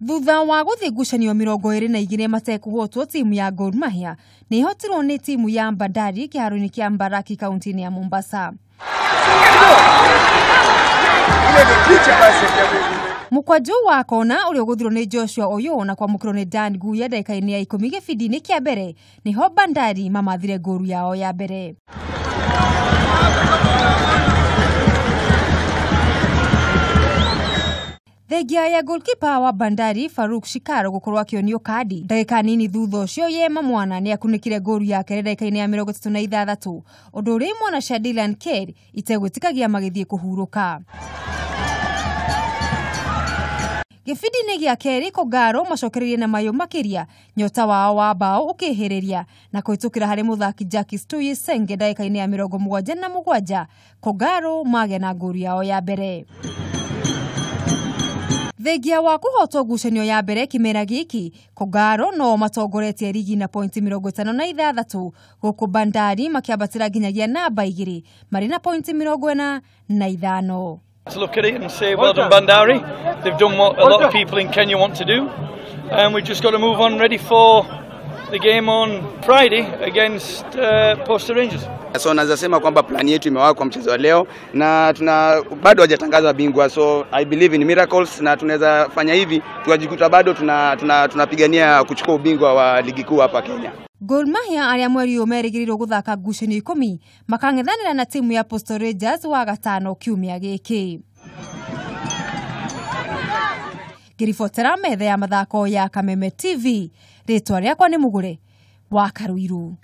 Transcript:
Thutha wa guthii ngucanio 22 matekuhotwo timu ya Gor Mahia ni ihotirwo ni timu ya Bandari kiharo-ini kia Mbaraki kaunti-ini ya Mombasa. Mukwaju wa kona uri uguthirwo ni Joshua Oyo na kwamukirwo ni Dan Guya ndagika-ini ya 10 gibindi-ini kia mbere niho Bandari mamathire goru yao ya mbere. Thegia ya goalkeeper wa Bandari Faruk Shikaro gukorwo akionio kadi ndagika nini thutha ucio Yema Mwana ni akunikire goru yake ndagika-ini ya 36 undu uri mwana cia Dylan Kerr itegwitikagia magithie kuhuruka. Gibindi-ini gia keri Kogaro macokererie na mayo makiria nyota wao wa mbao ukihiriria na kuitukira hari muthaki Jackie Stui Senge ndagika-ini ya 77 Kogaro mage na goru yao ya mbere. Thegia wa kuhotwo ngucanio ya mbere kimera giki Kogaro no matongoretie ligi na pointi 56 guku Bandari makiambatira nginyagia namba 2 mari na pointi 45. To look at it and say well done Bandari, they've done what a lot of people in Kenya want to do, and we've just got to move on ready for the game on Friday against Posta Rangers. So naweza sema kwamba plani yetu imewaka kwa mchezo wa leo na bado hajatangaza bingwa, so I believe in miracles na tunaweza fanya hivi tukajikuta bado tunapigania kuchukua ubingwa wa ligi kuu hapa Kenya. Gor Mahia aria mweri umerigiriro guthaka ngucanio 10 makang'ethanira na timu ya Posta Rangers wa gatano kiumia giki. Giribotera metha ya mathako ya Kameme TV, ritwa riakwa ni Mugure wa Karuiru.